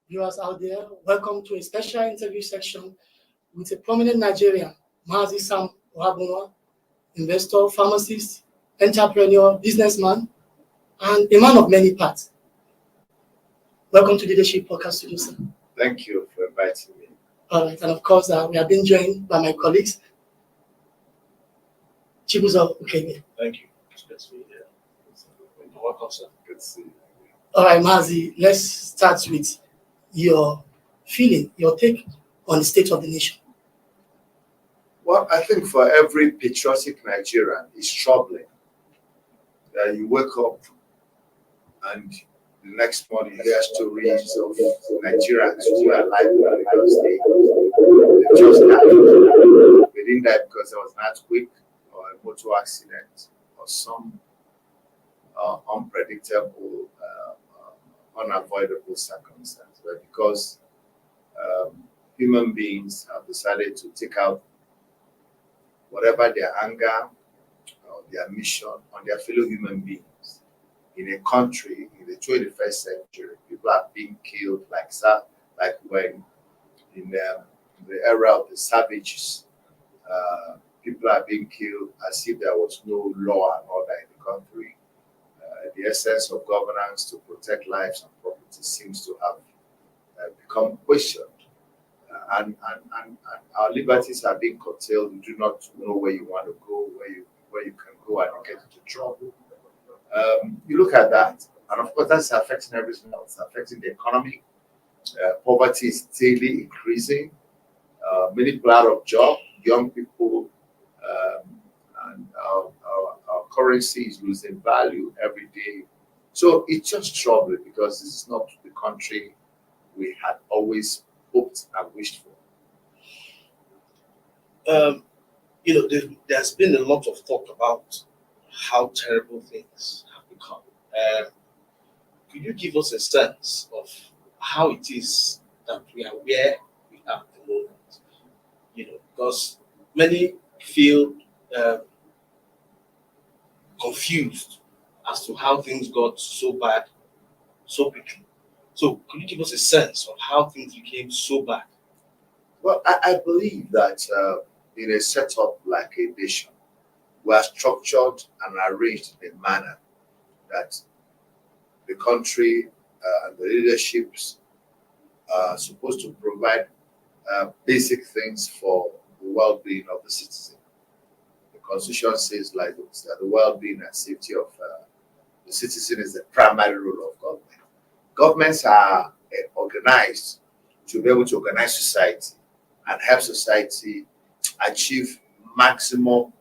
viewers out there, welcome to a special interview section with a prominent Nigerian, Mazi Ohuabunwa, investor, pharmacist, entrepreneur, businessman, and a man of many parts. Welcome to Leadership Podcast Studio, sir. Thank you for inviting me. All right, and of course, we have been joined by my colleagues. Chibuzo Ukeme. Thank you. It's good to be here. Welcome, sir. Good to see you. All right, Mazi, let's start with your feeling, your take on the state of the nation. Well, I think for every patriotic Nigerian, it's troubling that you wake up and the next morning you hear stories of Nigerians who are alive because they just died. They didn't die because there was an earthquake or a motor accident or some unpredictable, unavoidable circumstance, but because human beings have decided to take out whatever their anger or their mission on their fellow human beings. In a country in the 21st century, people are being killed like when in the era of the savages, people are being killed as if there was no law and order in the country. The essence of governance to protect lives and property seems to have become questioned. And our liberties are being curtailed. You do not know where you want to go, where you can go and get into trouble. You look at that, and of course that's affecting everything else, affecting the economy. Poverty is daily increasing. Many people are out of job, young people, and our currency is losing value every day. So it's just troubling because this is not the country we had always hoped and wished for. There's been a lot of talk about how terrible things have become. Could you give us a sense of how it is that we are where we are at the moment? Because many feel confused as to how things got so bad so quickly. So could you give us a sense of how things became so bad? Well, I believe that in a setup like a nation, we are structured and arranged in a manner that the country and the leaderships are supposed to provide basic things for the well-being of the citizen. The Constitution says like this, that the well-being and safety of the citizen is the primary role of government. Governments are organized to be able to organize society and help society achieve maximum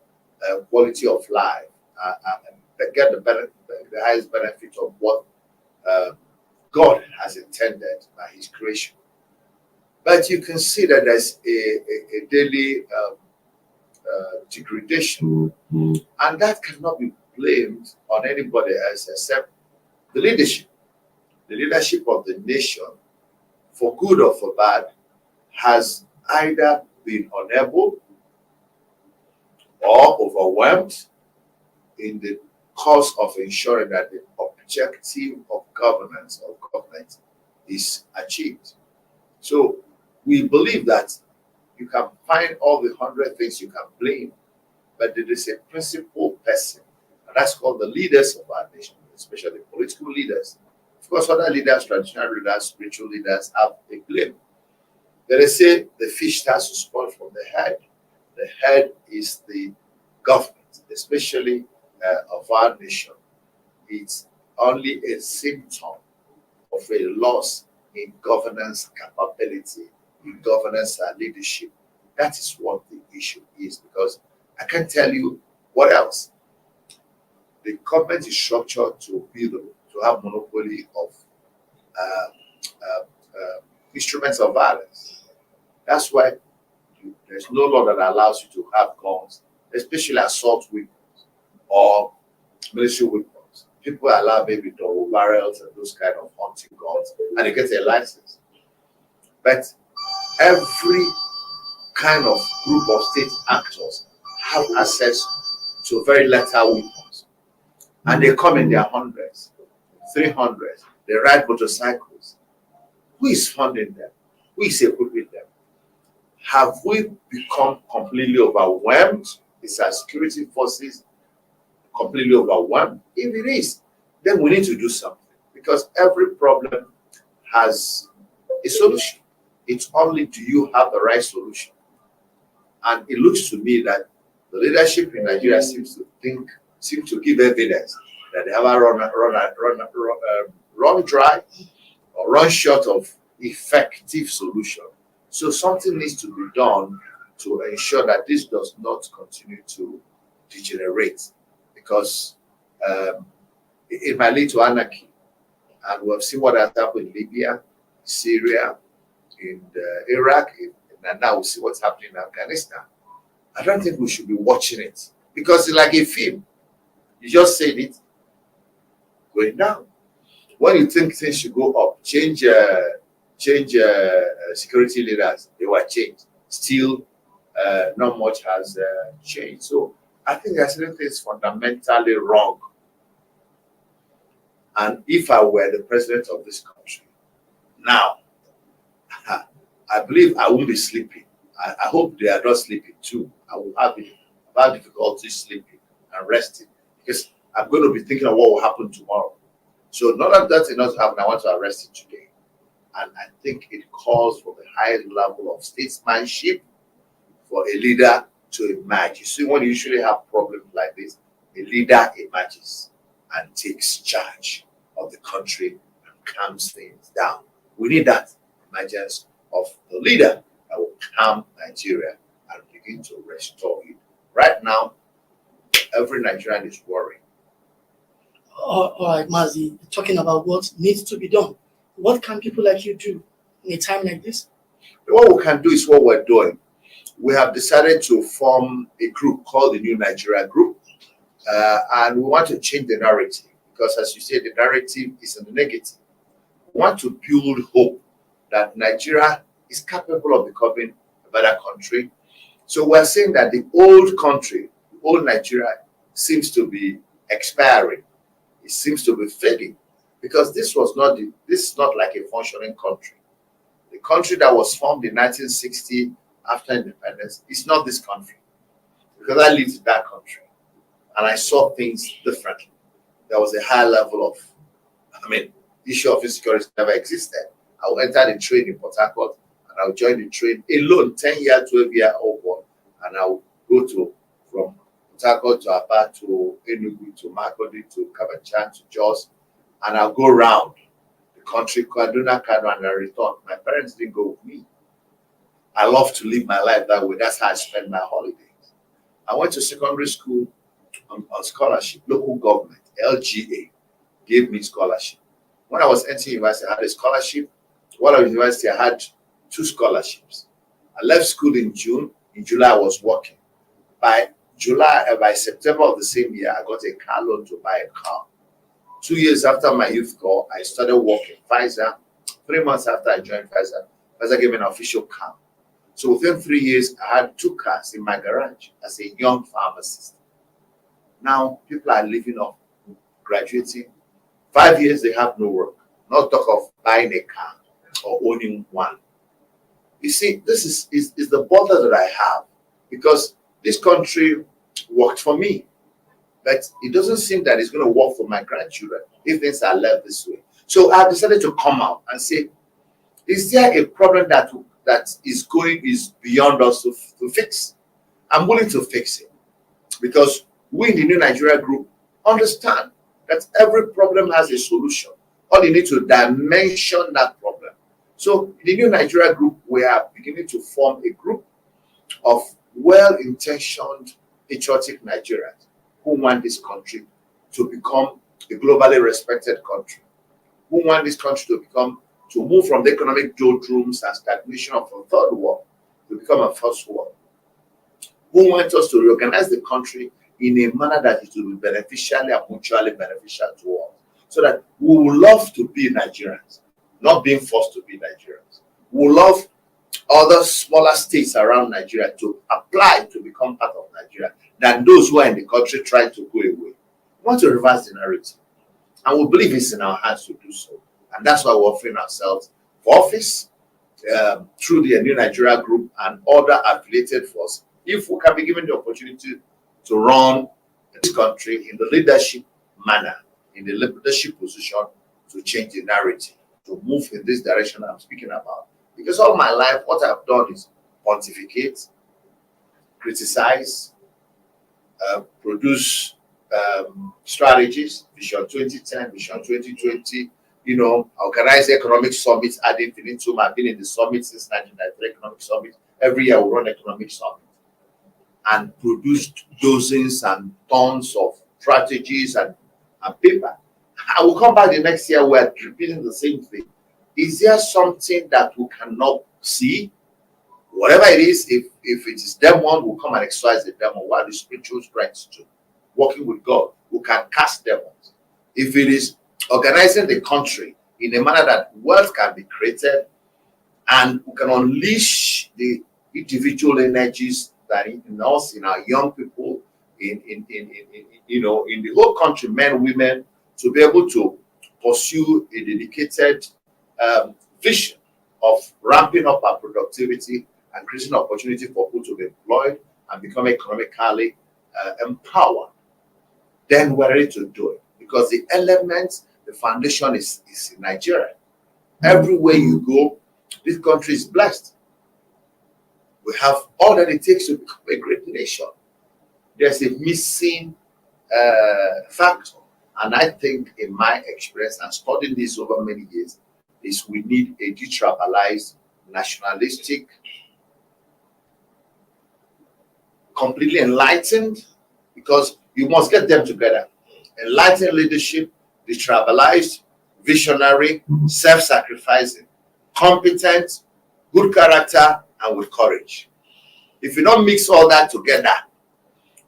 quality of life and get the highest benefit of what God has intended by His creation. But you can see that there's a daily degradation, and that cannot be blamed on anybody else except the leadership. The leadership of the nation, for good or for bad, has either been unable or overwhelmed in the cause of ensuring that the objective of governance of government is achieved. So we believe that you can find all the 100 things you can blame, but there is a principal person, and that's called the leaders of our nation, especially political leaders. Of course, other leaders, traditional leaders, spiritual leaders have a blame. They say the fish starts to spoil from the head. The head is the government, especially of our nation. It's only a symptom of a loss in governance capability, in governance and leadership. That is what the issue is, because I can't tell you what else. The government is structured to have monopoly of instruments of violence. That's why there's no law that allows you to have guns, especially assault weapons or military weapons. People allow maybe double barrels and those kind of hunting guns, and they get a license. But every kind of group of state actors have access to very lethal weapons, and they come in their hundreds, 300. They ride motorcycles. Who is funding them? Who is equipping them? Have we become completely overwhelmed? Is our security forces completely overwhelmed? If it is, then we need to do something, because every problem has a solution. It's only, do you have the right solution? And it looks to me that the leadership in Nigeria seems to give evidence that they have run dry or run short of effective solution. So something needs to be done to ensure that this does not continue to degenerate, because it might lead to anarchy. And we have seen what has happened in Libya, Syria, in Iraq, and now we see what's happening in Afghanistan. I don't think we should be watching it, because it's like a film. You just said it, going down. When you think things should go up, change security leaders, they were changed. Still, not much has changed. So I think there's certain things fundamentally wrong. And if I were the president of this country, now, I believe I won't be sleeping. I hope they are not sleeping too. I will have difficulty sleeping and resting, because I'm going to be thinking of what will happen tomorrow. So not that that's enough to happen, I want to arrest it today. And I think it calls for the highest level of statesmanship for a leader to emerge. You see, when you usually have problems like this, a leader emerges and takes charge of the country and calms things down. We need that emergence of the leader that will calm Nigeria and begin to restore it. Right now, every Nigerian is worried. All right, Mazi, talking about what needs to be done. What can people like you do in a time like this? What we can do is what we're doing. We have decided to form a group called the New Nigeria Group, and we want to change the narrative, because, as you said, the narrative is in the negative. We want to build hope that Nigeria is capable of becoming a better country. So we're saying that the old country, the old Nigeria, seems to be expiring. It seems to be fading, because this is not like a functioning country. The country that was formed in 1960 after independence is not this country, because I lived in that country and I saw things differently. There was a high level of, issue of insecurity never existed. I will enter the train in Port Harcourt and I will join the train alone, 10-year, 12-year-old boy, and I will go from Port Harcourt to Aba to Enugu to Makurdi to Kabanchan to Jos, and I'll go around the country, Kaduna, Kano, and I return. My parents didn't go with me. I love to live my life that way. That's how I spend my holidays. I went to secondary school on scholarship. Local government, LGA, gave me scholarship. When I was entering university, I had a scholarship. While I was in university, I had 2 scholarships. I left school in June. In July, I was working. By September of the same year, I got a car loan to buy a car. 2 years after my youth corps, I started working Pfizer. 3 months after I joined Pfizer, Pfizer gave me an official car. So within 3 years, I had 2 cars in my garage as a young pharmacist. Now, people are living off graduating. 5 years, they have no work. Not talk of buying a car or owning one. You see, this is the bother that I have, because this country worked for me. But it doesn't seem that it's going to work for my grandchildren if things are left this way. So I decided to come out and say, is there a problem that is beyond us to fix? I'm willing to fix it, because we in the New Nigeria Group understand that every problem has a solution. All you need to dimension that problem. So in the New Nigeria Group, we are beginning to form a group of well-intentioned, patriotic Nigerians who want this country to become a globally respected country, who want this country to move from the economic doldrums and stagnation of a third world to become a first world, who want us to reorganize the country in a manner that it will be beneficially and mutually beneficial to all, so that we will love to be Nigerians, not being forced to be Nigerians. We will love other smaller states around Nigeria to apply to become part of Nigeria than those who are in the country trying to go away. We want to reverse the narrative, and we believe it's in our hands to do so. And that's why we're offering ourselves office through the New Nigeria Group and other affiliated forces, if we can be given the opportunity to run this country in the leadership manner, in the leadership position, to change the narrative, to move in this direction I'm speaking about. Because all my life, what I've done is pontificate, criticize, produce strategies, Vision 2010, Vision 2020, organize economic summits ad infinitum. I've been in the summit since 1993, economic summit. Every year we run economic summit and produced dozens and tons of strategies and paper. I will come back the next year, we're repeating the same thing. Is there something that we cannot see? Whatever it is, if it is demon, we'll come and exercise the demon. What are the spiritual strengths to working with God? Who can cast demons? If it is organizing the country in a manner that wealth can be created and we can unleash the individual energies that in us, in our young people, in the whole country, men, women, to be able to pursue a dedicated vision of ramping up our productivity and creating opportunity for people to be employed and become economically empowered, then we're ready to do it. Because the elements, the foundation is in Nigeria. Everywhere you go, this country is blessed. We have all that it takes to become a great nation. There's a missing factor. And I think, in my experience and studying this over many years, is we need a detribalized, nationalistic, completely enlightened, because you must get them together. Enlightened leadership, detribalized, visionary, self-sacrificing, competent, good character, and with courage. If you don't mix all that together,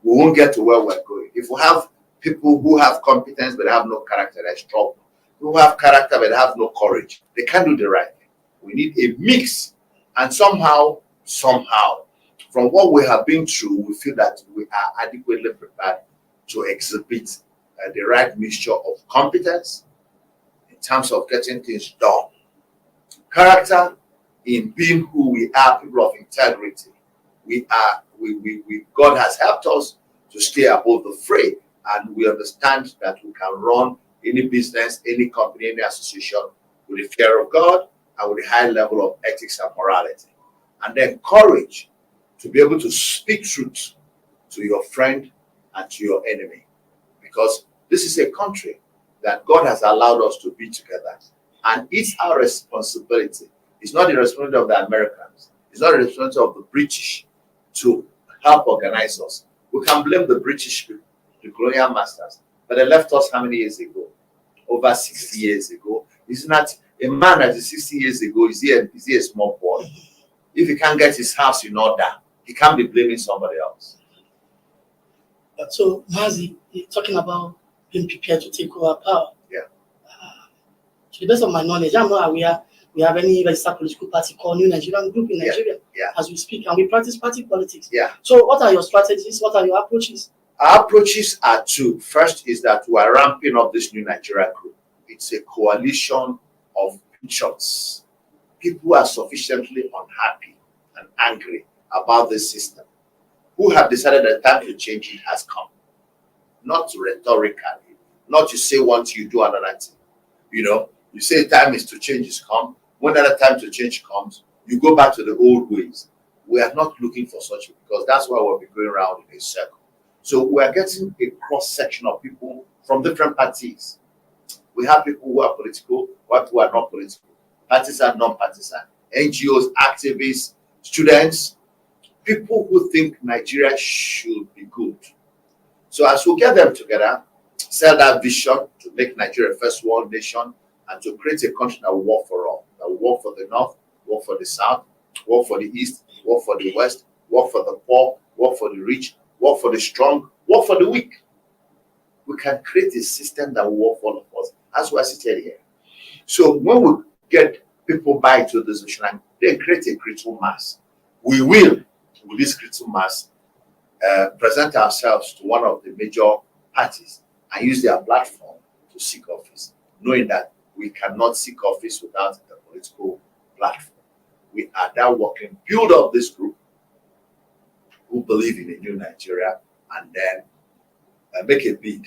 we won't get to where we're going. If we have people who have competence but have no character, there's trouble. Who have character but have no courage, they can't do the right thing. We need a mix. And somehow, from what we have been through, we feel that we are adequately prepared to exhibit the right mixture of competence in terms of getting things done. Character in being who we are, people of integrity. God has helped us to stay above the fray, and we understand that we can run any business, any company, any association with the fear of God and with a high level of ethics and morality. And then courage to be able to speak truth to your friend and to your enemy. Because this is a country that God has allowed us to be together. And it's our responsibility. It's not the responsibility of the Americans. It's not the responsibility of the British to help organize us. We can blame the British people, the colonial masters, but they left us how many years ago? Over 60 years ago. Isn't that a man that is 60 years ago? Is he a small boy? If he can't get his house in order, he can't be blaming somebody else. So, Mazi, you're talking about being prepared to take over power. Yeah. To the best of my knowledge, I'm not aware we have any registered political party called New Nigerian Group in Nigeria as we speak, and we practice party politics. Yeah. So, what are your strategies? What are your approaches? Our approaches are two. First is that we are ramping up this New Nigeria Group. It's a coalition of patriots. People who are sufficiently unhappy and angry about this system, who have decided that the time to change it has come. Not rhetorically, not to say one thing, you do another thing. You say time is to change is come. When that time to change comes, you go back to the old ways. We are not looking for such, because that's why we'll be going around in a circle. So we are getting a cross-section of people from different parties. We have people who are political, who are not political. Parties are non-partisan. NGOs, activists, students, people who think Nigeria should be good. So as we get them together, sell that vision to make Nigeria a first world nation and to create a country that will work for all, that will work for the North, work for the South, work for the East, work for the West, work for the poor, work for the rich, work for the strong, work for the weak. We can create a system that will work for all of us, as we are seated here. So when we get people buy into this vision and then create a critical mass, we will, with this critical mass, present ourselves to one of the major parties and use their platform to seek office, knowing that we cannot seek office without a political platform. We are now working, build up this group who believe in a new Nigeria, and then make a bid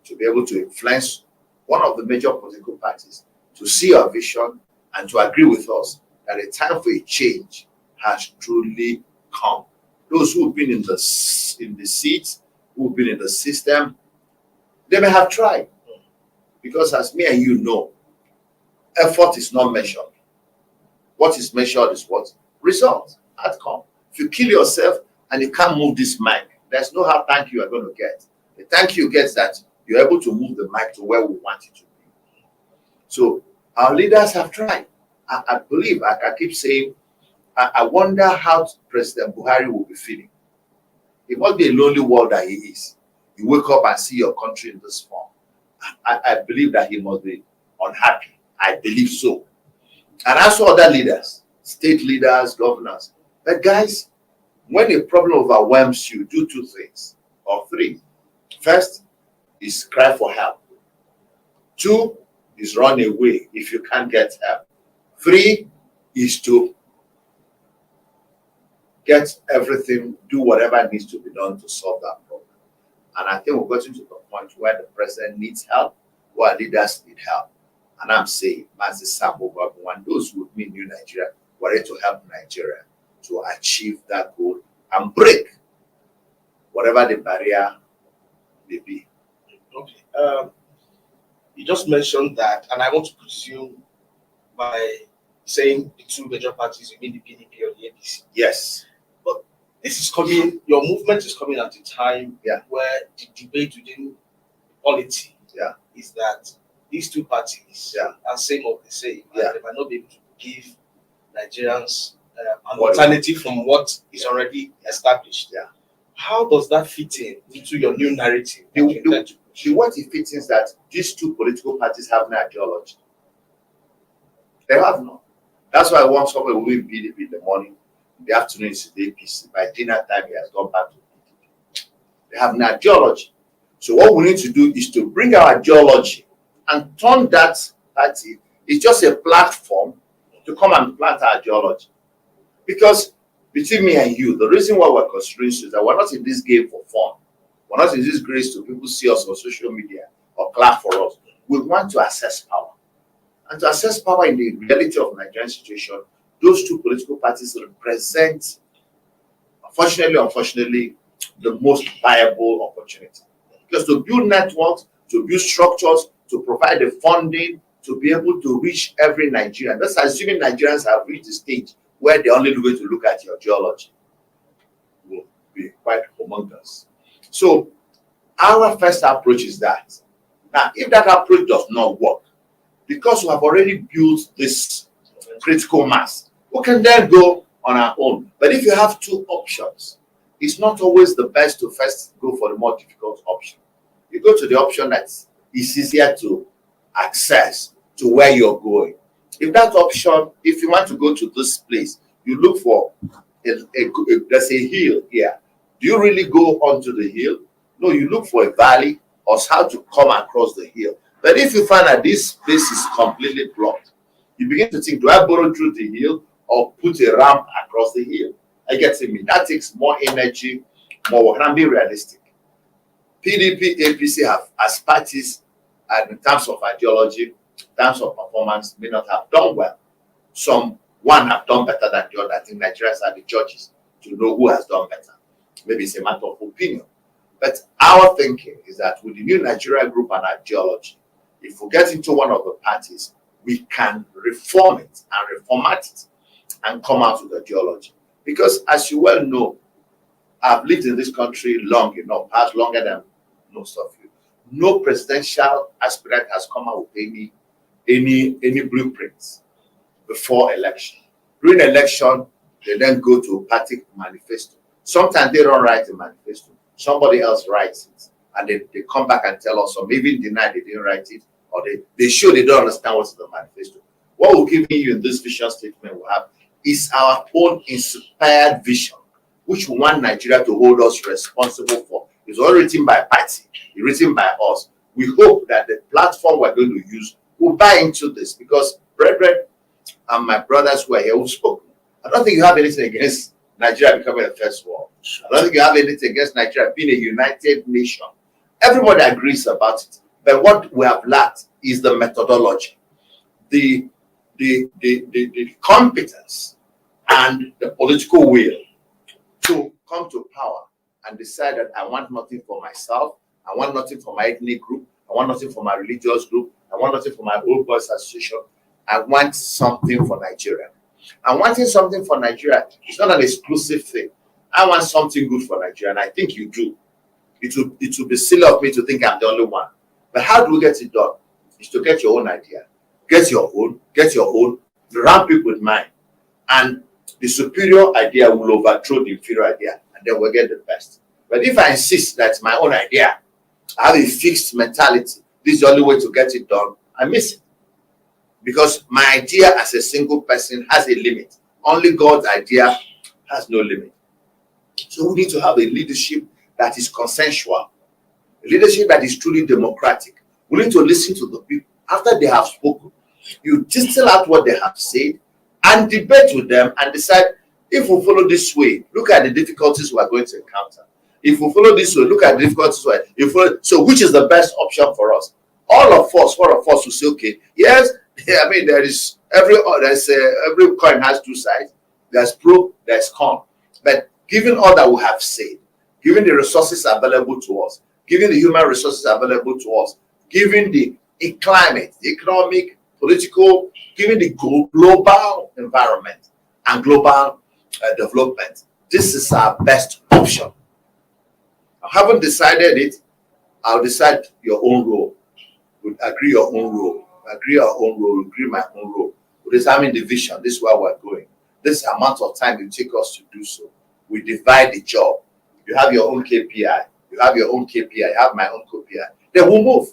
to be able to influence one of the major political parties to see our vision and to agree with us that a time for a change has truly come. Those who've been in the seats, who've been in the system, they may have tried. Because as me and you know, effort is not measured. What is measured is what? Result, outcome. If you kill yourself and you can't move this mic, there's no how thank you are going to get. The thank you gets that you're able to move the mic to where we want it to be. So our leaders have tried. I believe, like I keep saying, I wonder how President Buhari will be feeling. It must be a lonely world that he is. You wake up and see your country in this form. I believe that he must be unhappy. I believe so. And as for other leaders, state leaders, governors, but guys, when a problem overwhelms you, do two things or three. First is cry for help. Two is run away if you can't get help. Three is to get everything, do whatever needs to be done to solve that problem. And I think we're getting to the point where the president needs help, where leaders need help. And I'm saying, Mazi, Ohuabunwa, those who mean New Nigeria, were ready to help Nigeria to achieve that goal and break whatever the barrier may be. Okay. You just mentioned that, and I want to presume by saying the two major parties, you mean the PDP or the APC. Yes. But this is coming, your movement is coming at a time where the debate within polity is that these two parties are same of the same. They might not be able to give Nigerians an alternative from what is already established. How does that fit into your new narrative? What it fits in is that these two political parties have no ideology. They have none. That's why I want somebody who will be PDP in the morning, in the afternoon is the APC. By dinner time, he has gone back to PDP. They have no ideology. So what we need to do is to bring our ideology and turn that party. It's just a platform to come and plant our ideology. Because between me and you, the reason why we're considering is that we're not in this game for fun. We're not in this grace to people see us on social media or clap for us. We want to access power. And to access power in the reality of Nigerian situation, those two political parties represent, unfortunately, the most viable opportunity. Because to build networks, to build structures, to provide the funding, to be able to reach every Nigerian. That's assuming Nigerians have reached the stage where they're only going to look at your geology. Will be quite humongous. So our first approach is that. Now, if that approach does not work, because we have already built this critical mass, we can then go on our own. But if you have two options, it's not always the best to first go for the more difficult option. You go to the option that is easier to access to where you're going. If that option, if you want to go to this place, you look for there's a hill here. Do you really go onto the hill? No, you look for a valley or how to come across the hill. But if you find that this place is completely blocked, you begin to think, do I borrow through the hill or put a ramp across the hill? I get me. That takes more energy, more work. And be realistic. PDP, APC have, as parties, and in terms of ideology, in terms of performance, may not have done well. One have done better than the other. I think Nigerians are the judges to know who has done better. Maybe it's a matter of opinion. But our thinking is that with the new Nigeria group and ideology, if we get into one of the parties, we can reform it and reformat it and come out with ideology. Because as you well know, I've lived in this country long enough, perhaps longer than most of you. No presidential aspirant has come out with any blueprints before election. During election, they then go to a party manifesto. Sometimes they don't write a manifesto. Somebody else writes it. And they come back and tell us, or maybe deny they didn't write it, or they show they don't understand what's in the manifesto. What we're giving you in this vision statement we have is our own inspired vision, which we want Nigeria to hold us responsible for. It's all written by party, it's written by us. We hope that the platform we're going to use will buy into this because, brethren, and my brothers who are here who spoke. I don't think you have anything against Nigeria becoming a first world. I don't think you have anything against Nigeria being a united nation. Everybody agrees about it. But what we have lacked is the methodology, the competence, and the political will to come to power and decide that I want nothing for myself, I want nothing for my ethnic group, I want nothing for my religious group, I want nothing for my old boys association. I want something for Nigeria. And wanting something for Nigeria is not an exclusive thing. I want something good for Nigeria, and I think you do. It will be silly of me to think I'm the only one. But how do we get it done? Is to get your own idea. Get your own, ramp it with mine. And the superior idea will overthrow the inferior idea, and then we'll get the best. But if I insist that it's my own idea, I have a fixed mentality, this is the only way to get it done, I miss it. Because my idea as a single person has a limit. Only God's idea has no limit. So we need to have a leadership that is consensual, a leadership that is truly democratic. We need to listen to the people. After they have spoken, you distill out what they have said and debate with them and decide, if we follow this way, look at the difficulties we are going to encounter. If we follow this way, look at the difficulties. So which is the best option for us? All of us, four of us will say, okay, yes, I mean, every coin has two sides. There's pro, there's con. But given all that we have said, given the resources available to us, given the human resources available to us, given the climate, the economic, political, given the global environment and global development, this is our best option. I haven't decided it. I'll decide your own role. We'll agree your own role. Agree our own role, agree my own role. We're determining the vision. This is where we're going. This amount of time it take us to do so. We divide the job. You have your own KPI. You have your own KPI. I have my own KPI. Then we'll move.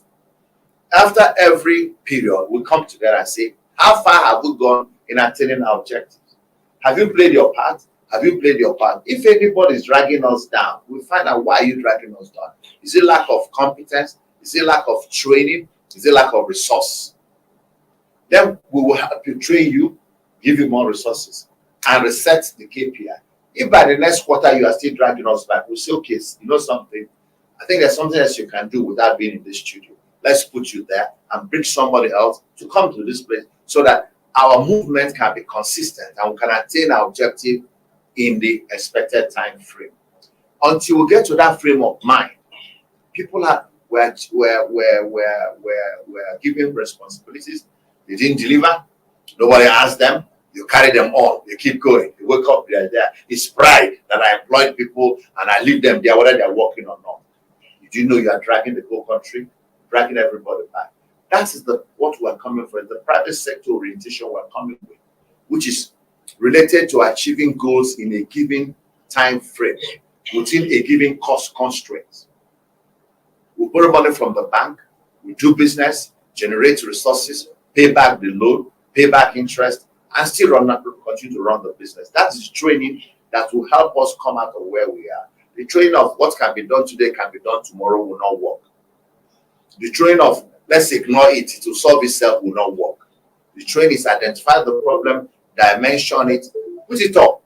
After every period, we'll come together and say, how far have we gone in attaining our objectives? Have you played your part? Have you played your part? If anybody is dragging us down, we'll find out why you're dragging us down. Is it lack of competence? Is it lack of training? Is it lack of resource? Then we will help you, train you, give you more resources, and reset the KPI. If by the next quarter you are still dragging us back, we'll say, okay, you know something? I think there's something else you can do without being in this studio. Let's put you there and bring somebody else to come to this place so that our movement can be consistent and we can attain our objective in the expected time frame. Until we get to that frame of mind, people were given responsibilities. They didn't deliver. Nobody asked them. You carry them on. They keep going. They wake up, they're there. It's pride that I employed people and I leave them there, whether they're working or not. Did you know you are dragging the whole country, dragging everybody back? That is what we're coming for. The private sector orientation we're coming with, which is related to achieving goals in a given time frame within a given cost constraints. We borrow money from the bank. We do business, generate resources, pay back the loan, pay back interest, and still continue to run the business. That is training that will help us come out of where we are. The training of what can be done today can be done tomorrow will not work. The training of let's ignore it to solve itself will not work. The training is identify the problem, dimension it, put it up.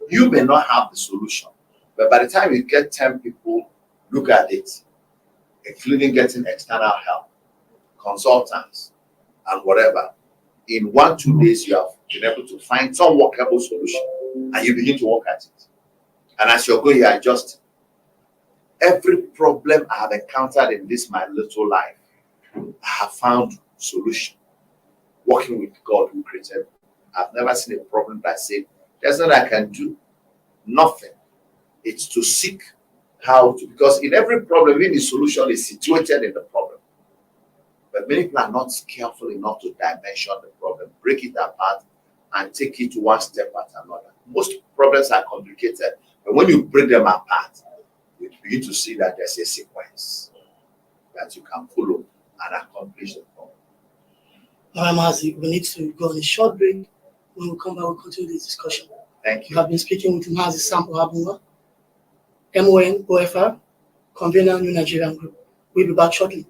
You may not have the solution, but by the time you get 10 people look at it, including getting external help, consultants, and whatever, in 1-2 days you have been able to find some workable solution and you begin to work at it. And as you're going, you adjust. Every problem I have encountered in this my little life, I have found solution. Working with God who created. I've never seen a problem that I say, there's nothing I can do. Nothing. It's to seek how to, because in every problem, even the solution is situated in the problem. But many people are not careful enough to dimension the problem, break it apart, and take it one step at another. Most problems are complicated, but when you break them apart, you begin to see that there's a sequence that you can follow and accomplish the problem. All right, Mazi, we need to go on a short break. When we come back, we'll continue this discussion. Thank you. We have been speaking with Mazi Sam Ohuabunwa, MON OFR, convener New Nigerian Group. We'll be back shortly.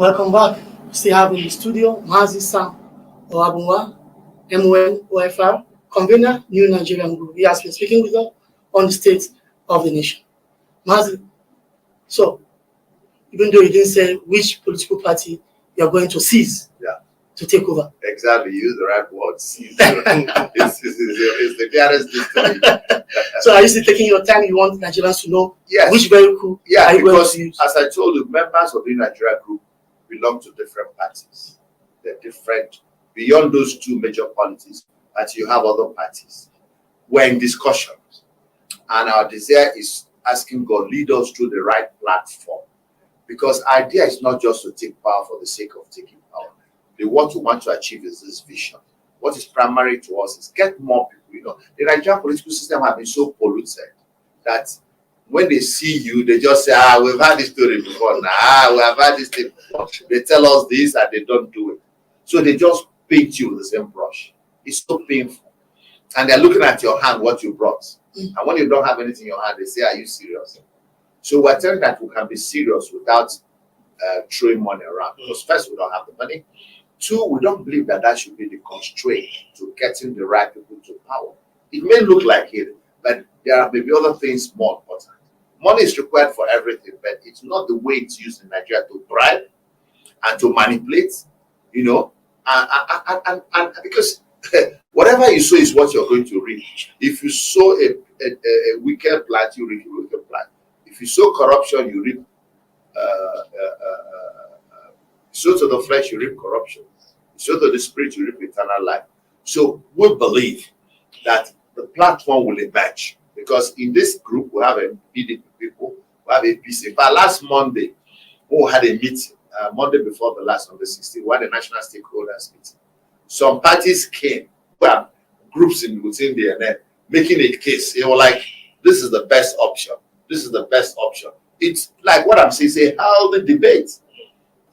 Welcome back. We still have in the studio Mazi Sam Ohuabunwa, MON OFR, convener, New Nigerian Group. He has been speaking with us on the state of the nation. Mazi, so even though you didn't say which political party you're going to seize to take over. Exactly, use the right word. Seize. It's the clearest thing. So are you still taking your time? You want Nigerians to know which vehicle are you going to use? As I told you, members of the Nigeria group belong to different parties. They're different. Beyond those two major parties, that you have other parties. We're in discussions. And our desire is asking God, lead us through the right platform. Because idea is not just to take power for the sake of taking power. What we want to achieve is this vision. What is primary to us is get more people. You know, the Nigerian political system has been so polluted that when they see you, they just say, we've had this story before. We have had this thing before. They tell us this and they don't do it. So they just paint you with the same brush. It's so painful. And they're looking at your hand, what you brought. And when you don't have anything in your hand, they say, are you serious? So we're telling that we can be serious without throwing money around. Because first, we don't have the money. Two, we don't believe that that should be the constraint to getting the right people to power. It may look like it, but there are maybe other things more important. Money is required for everything, but it's not the way it's used in Nigeria to bribe and to manipulate, you know, and because whatever you sow is what you're going to reap. If you sow a wicked plant, you reap a wicked plant. If you sow corruption, you reap sow to the flesh, you reap corruption. Sow to the spirit, you reap eternal life. So we believe that the platform will emerge because in this group we have a PDP people, we have a PC. In fact, last Monday, we had a meeting, Monday before the last, on the 16th, we had a national stakeholders meeting. Some parties came, we have groups within the NN making a case. They were like, this is the best option. This is the best option. It's like what I'm saying, how the debate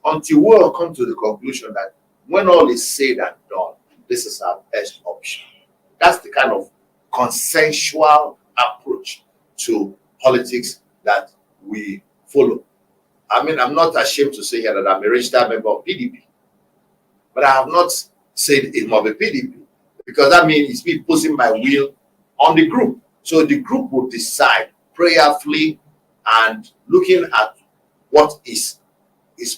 until we will come to the conclusion that when all is said and done, this is our best option. That's the kind of consensual approach to politics that we follow. I mean, I'm not ashamed to say here that I'm a registered member of PDP, but I have not said it must be PDP because that means it's me posing my will on the group. So the group will decide prayerfully and looking at what is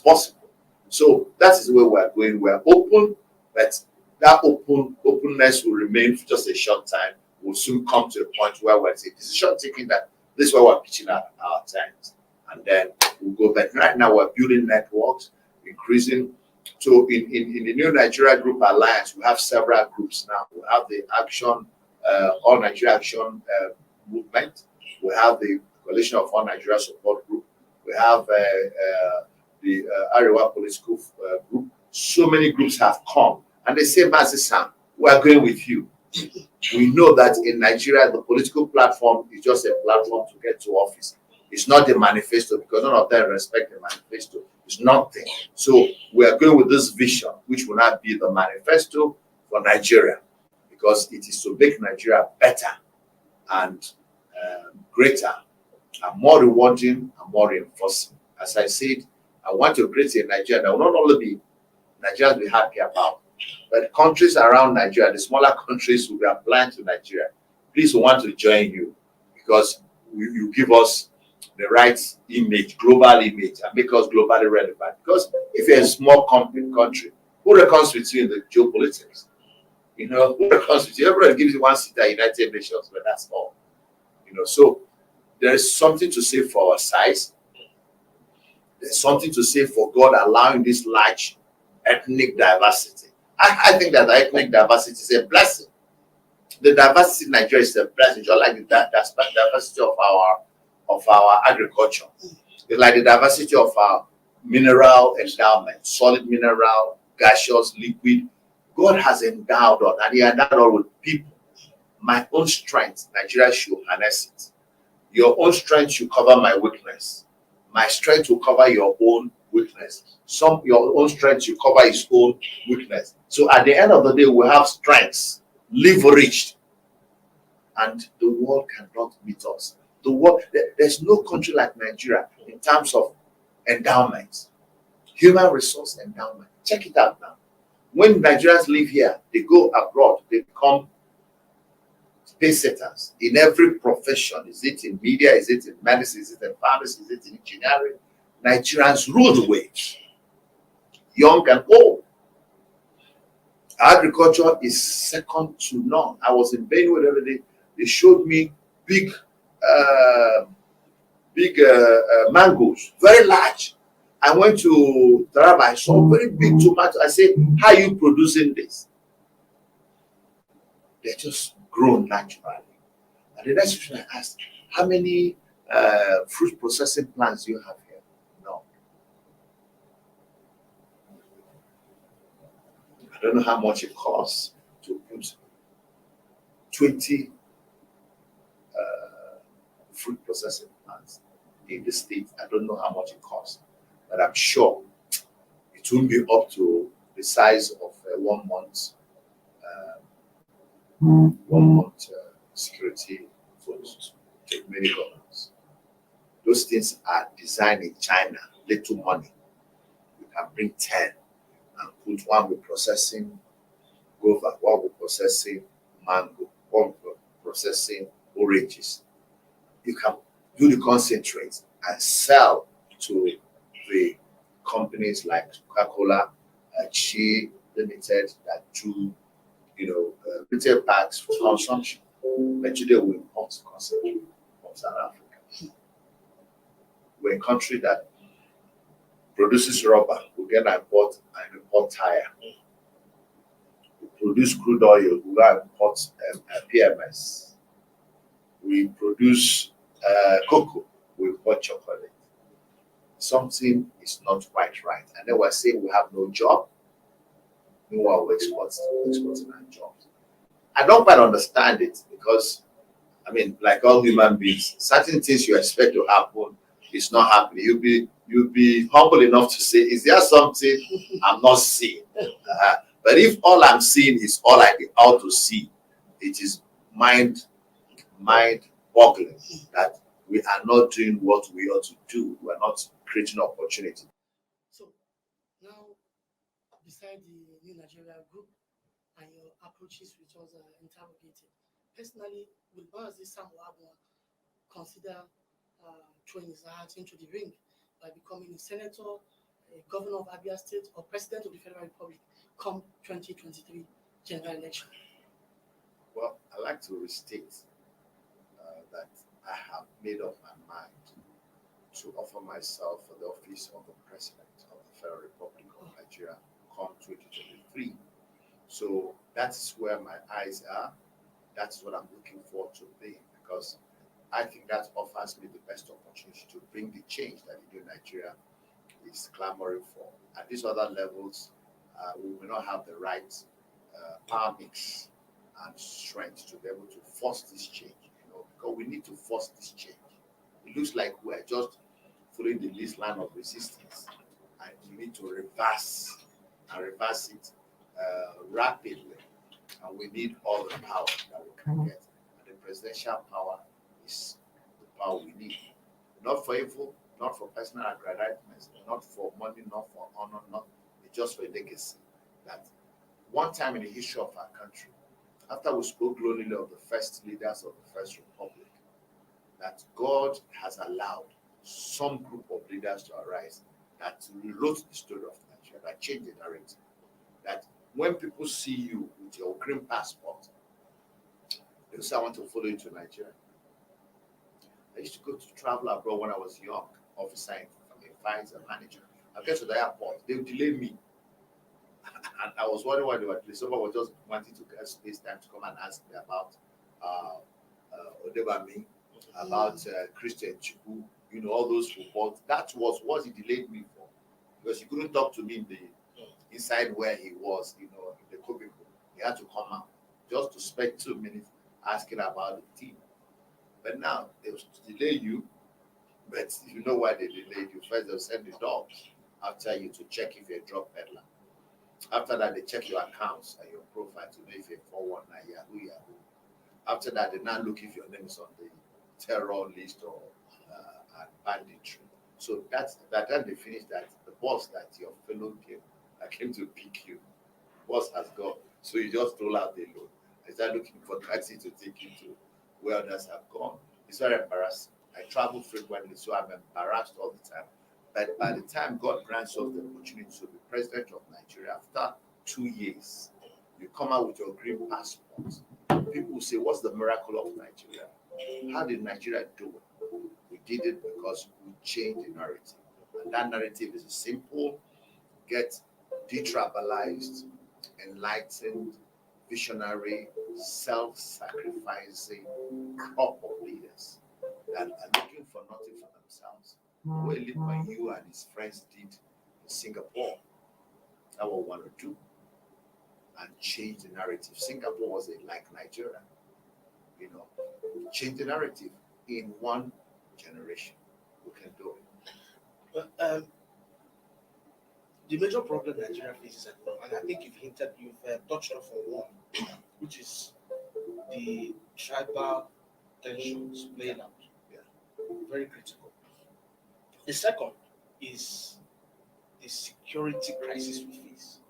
possible. So that is where we're going. We're open, but that openness will remain for just a short time. We'll soon come to a point where we're saying decision taking that this is where we're pitching our times. And then we'll go back. Right now we're building networks, increasing. So in the New Nigeria Group Alliance, we have several groups now. We have the Action, All Nigeria Action Movement. We have the Coalition of All Nigeria Support Group. We have the Arewa Political Group. So many groups have come. And they say, Mazi Sam, we are going with you. We know that in Nigeria, the political platform is just a platform to get to office. It's not the manifesto because none of them respect the manifesto. It's nothing. So we are going with this vision, which will not be the manifesto for Nigeria, because it is to make Nigeria better and greater and more rewarding and more reinforcing. As I said, I want to create a Nigeria that will not only be Nigerians be happy about, but countries around Nigeria, the smaller countries will be applying to Nigeria. Please, we want to join you because you give us the right image, global image, and make us globally relevant. Because if you're a small country, who reckons with you in the geopolitics? You know, who reckons with you? Everybody gives you one seat at United Nations, but that's all. You know, so there is something to say for our size. There's something to say for God allowing this large ethnic diversity. I think that ethnic diversity is a blessing. The diversity in Nigeria is a blessing, just like the diversity of our agriculture. It's like the diversity of our mineral endowment, solid mineral, gaseous, liquid. God has endowed us, and He endowed us with people. My own strength, Nigeria should harness it. Your own strength should cover my weakness. My strength will cover your own weakness. Your own strength should cover his own weakness. So at the end of the day, we have strengths leveraged, and the world cannot meet us. There's no country like Nigeria in terms of endowment, human resource endowment. Check it out now. When Nigerians live here, they go abroad, they become pace setters in every profession. Is it in media? Is it in medicine? Is it in pharmacy? Is it in engineering? Nigerians rule the way, young and old. Agriculture is second to none. I was in Benue the other day. They showed me big mangoes, very large. I went to Taraba, I saw very big tomato. I said, how are you producing this? They're just grown naturally. And the next question I asked, how many fruit processing plants do you have here? No. I don't know how much it costs to put 20 fruit processing plants in the state. I don't know how much it costs, but I'm sure it won't be up to the size of 1 month, 1 month security force. Take many governments. Those things are designed in China, little money. You can bring 10 and put one with processing guava, one with processing mango, one with processing oranges. You can do the concentrate and sell to the companies like Coca-Cola, Chi Limited that do, retail packs for consumption. But today we import concentrate from South Africa. We're a country that produces rubber. We get an import tire. We produce crude oil. We import PMS. We produce cocoa. We import chocolate. Something is not quite right. And then we're saying we have no job. Meanwhile, we're exporting our jobs. I don't quite understand it because, like all human beings, certain things you expect to happen is not happening. You'll be humble enough to say, is there something I'm not seeing? But if all I'm seeing is all I ought to see, it is mind boggling that we are not doing what we ought to do. We are not creating opportunity. So now, beside the New Nigeria group and your approaches which was interrogated, personally, will Mazi Ohuabunwa consider throwing his hat into the ring by becoming a senator, a governor of Abia State, or president of the Federal Republic come 2023 general election? Well, I'd like to restate that I have made up my mind to offer myself for the office of the President of the Federal Republic of Nigeria come 2023. So that's where my eyes are. That's what I'm looking forward to being, because I think that offers me the best opportunity to bring the change that Nigeria is clamoring for. At these other levels, we will not have the right power mix and strength to be able to force this change, because we need to force this change. It looks like we're just following the least line of resistance, and we need to reverse it rapidly, and we need all the power that we can get. And the presidential power is the power we need, not for evil, not for personal aggrandizement, not for money, not for honor, not just for legacy. That one time in the history of our country, after we spoke glowingly of the first leaders of the First Republic, that God has allowed some group of leaders to arise that wrote the story of Nigeria, that changed the narrative. That when people see you with your green passport, they say, I want to follow you to Nigeria. I used to go to travel abroad when I was young, officer from a finance manager. I get to the airport, they would delay me. And I was wondering why they were delayed. Someone was just wanting to get space time to come and ask me about Odebami, about Christian Chiku, all those footballs. That was what he delayed me for, because he couldn't talk to me in the inside where he was, in the cubicle. He had to come out just to spend 2 minutes asking about the team. But now they will delay you, but you know why they delayed you. First, they'll send the dogs after you to check if you're a drug peddler. After that, they check your accounts and your profile to know if you're 419 Yahoo. After that, they now look if your name is on the terror list or banditry. So that's by the time they finish that, the bus that your fellow came to pick you, bus has gone. So you just roll out the load. I start looking for taxi to take you to where others have gone. It's very embarrassing. I travel frequently, so I'm embarrassed all the time. But by the time God grants us the opportunity to be president of Nigeria, after 2 years, you come out with your green passport. People say, what's the miracle of Nigeria? How did Nigeria do it? We did it because we changed the narrative. And that narrative is a simple, get detribalized, enlightened, visionary, self-sacrificing crop of leaders that are looking for nothing for themselves. What Lee Kuan Yew and his friends did in Singapore, that's what we want to do, and change the narrative. Singapore was like Nigeria, change the narrative in 1 generation. We can do it. But the major problem Nigeria faces at the moment, and I think you've touched on one, which is the tribal tensions playing out. Yeah. Very critical. The second is the security crisis we face.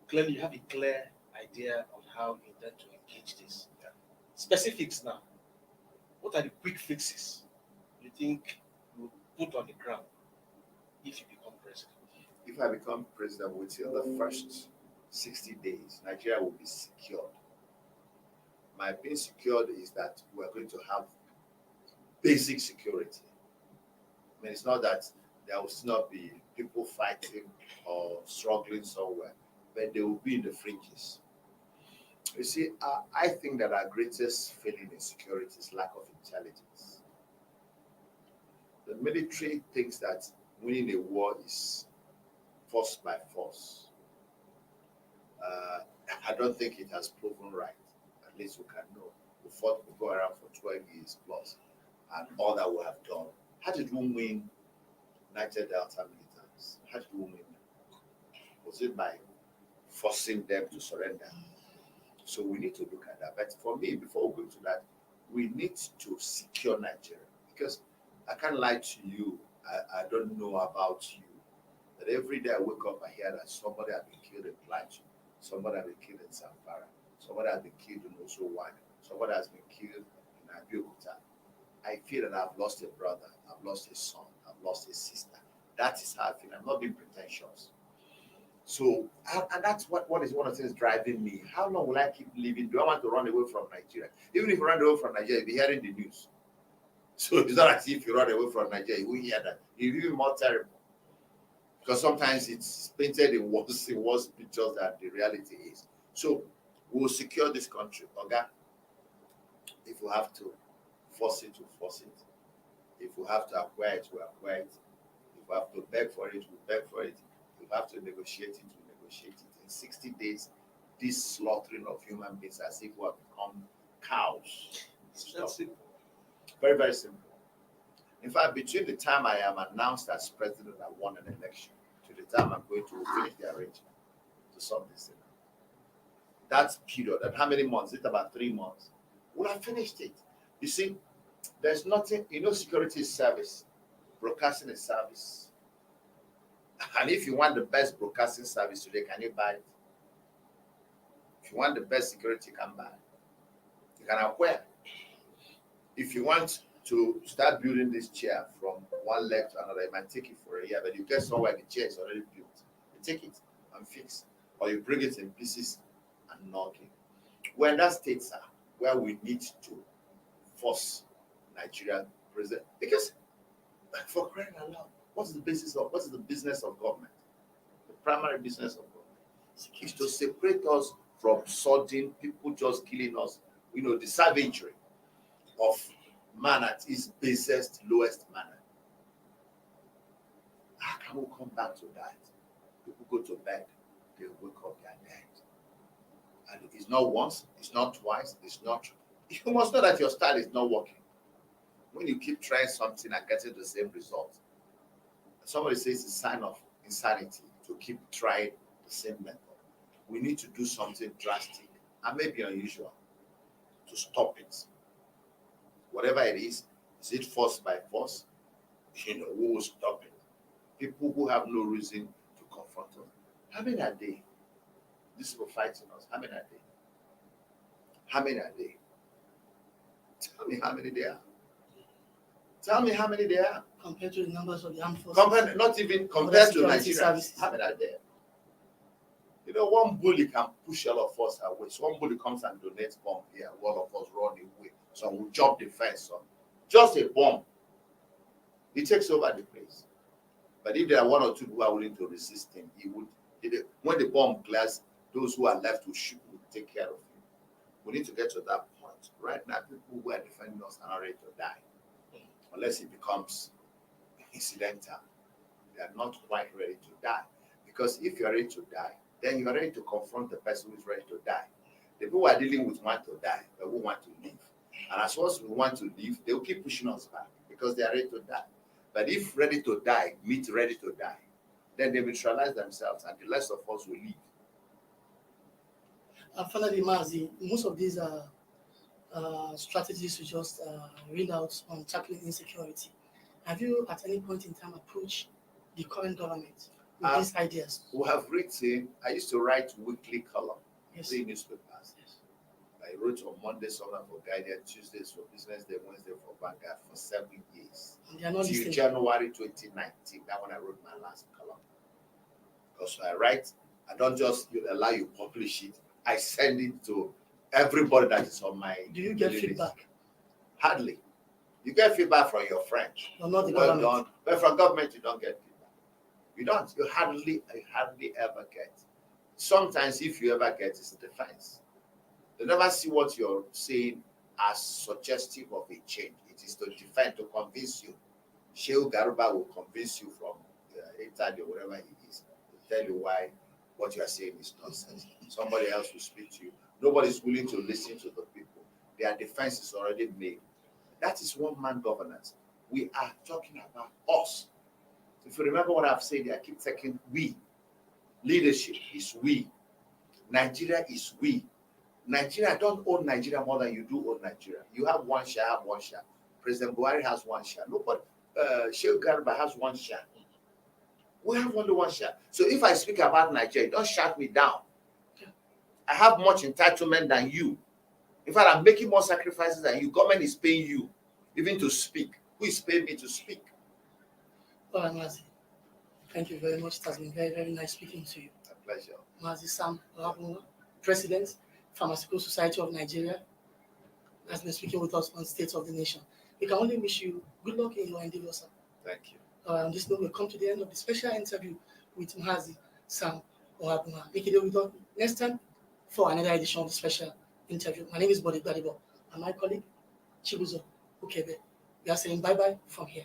Clearly, you have a clear idea on how you intend to engage this. Yeah. Specifics now. What are the quick fixes you think you will put on the ground if you become president? If I become president, within the first 60 days, Nigeria will be secured. My being secured is that we're going to have basic security. I mean, it's not that there will still not be people fighting or struggling somewhere, but they will be in the fringes. You see, I think that our greatest failing in security is lack of intelligence. The military thinks that winning a war is force by force. I don't think it has proven right. At least we can know. We fought, we go around for 12 years plus, and all that we have done. How did we win Niger Delta militants? How did we win them? Was it by forcing them to surrender? So we need to look at that. But for me, before we go to that, we need to secure Nigeria, because I can't lie to you. I don't know about you. That every day I wake up, I hear that somebody has been killed in Plateau, somebody has been killed in Zamfara, somebody has been killed in Ohuabunwa, somebody has been killed in Abeokuta. I feel that I've lost a brother, I've lost a son, I've lost a sister. That is how I feel. I'm not being pretentious. So, and that's what is one of the things driving me. How long will I keep living? Do I want to run away from Nigeria? Even if you run away from Nigeria, you'll be hearing the news. So it's not as if you run away from Nigeria, you will hear that. It's even more terrible. Because sometimes it's painted in worse pictures than the reality is. So we'll secure this country. Okay? If we have to force it, we'll force it. If we have to acquire it, we'll acquire it. If we have to beg for it, we'll beg for it. If we have to negotiate it, we'll negotiate it. In 60 days, this slaughtering of human beings as if we have become cows. That's simple. Very, very simple. In fact, between the time I am announced as president and won an election to the time I'm going to finish the arrangement to solve this thing, that period, and how many months? It's about 3 months. We'll have finished it. You see, there's nothing, security is service, broadcasting is service. And if you want the best broadcasting service today, can you buy it? If you want the best security, you can buy it. You can acquire. If you want to start building this chair from one leg to another, it might take you for a year, but you get somewhere the chair is already built. You take it and fix, or you bring it in pieces and knock it. We're in that state, sir, where we need to force Nigerian president, because for crying out loud, what is the business of government? The primary business of government is to separate us from sudden people just killing us. The savagery of man at his basest, lowest manner. How can we come back to that? People go to bed, they wake up, they are dead. And it's not once, it's not twice, it's not. You must know that your style is not working. When you keep trying something and getting the same result, somebody says it's a sign of insanity to keep trying the same method. We need to do something drastic and maybe unusual to stop it. Whatever it is it force by force? who will stop it? People who have no reason to confront us. How many are they? These people fighting us. How many are they? How many are they? Tell me how many they are. Tell me how many they are. Compared to the numbers of the armed forces. Not even compared to security Nigeria. services. How many are there? One bully can push all of us away. So one bully comes and donates bomb here. All of us run away. Some will jump the fence. Some just a bomb. He takes over the place. But if there are one or two who are willing to resist him, when the bomb clears, those who are left will take care of him. We need to get to that point. Right now, people who are defending us are not ready to die. Unless it becomes incidental. They are not quite ready to die. Because if you are ready to die, then you are ready to confront the person who is ready to die. The people who are dealing with want to die, but who want to live. And as long as we want to live, they will keep pushing us back because they are ready to die. But if ready to die meet ready to die, then they neutralize themselves and the rest of us will live. And finally, Mazi, most of these strategies you just read out on tackling insecurity. Have you at any point in time approached the current government with these ideas? We have written, I used to write weekly column, Yes. 3 newspapers. Yes. I wrote on Monday, something for Guardian, Tuesdays for Business Day, Wednesday for Vanguard for 7 years. And they are not Till listening. January 2019, that when I wrote my last column. Because I write, I don't just allow you publish it, I send it to everybody that is on my Do you get list. feedback? Hardly. You get feedback from your friends. Or not the Well government? done. But from government, you don't get feedback. You don't. You hardly ever get. Sometimes, if you ever get, it's a defense. They never see what you're saying as suggestive of a change. It is to defend, to convince you. Shehu Garuba will convince you from Italy or wherever he is to tell you why what you are saying is nonsense. Somebody else will speak to you. Nobody is willing to listen to the people. Their defense is already made. That is one-man governance. We are talking about us. If you remember what I've said, I keep taking we. Leadership is we. Nigeria is we. Nigeria, don't own Nigeria more than you do own Nigeria. You have one share, I have one share. President Buhari has one share. Nobody, Shehu Garba has one share. We have only one share. So if I speak about Nigeria, don't shut me down. I have much entitlement than you. In fact, I'm making more sacrifices than you. Government is paying you even to speak. Who is paying me to speak? All right, Mazi. Thank you very much. It has been very, very nice speaking to you. A pleasure. Mazi Sam Ohuabunwa, President, Pharmaceutical Society of Nigeria, has been speaking with us on State of the Nation. We can only wish you good luck in your endeavors, sir. Thank you. On this note, we'll come to the end of the special interview with Mazi Sam Ohuabunwa. Make it with us next time for another edition of the special interview. My name is Bodi Gbadibo, and my colleague Chibuzo Ukebe. We are saying bye-bye from here.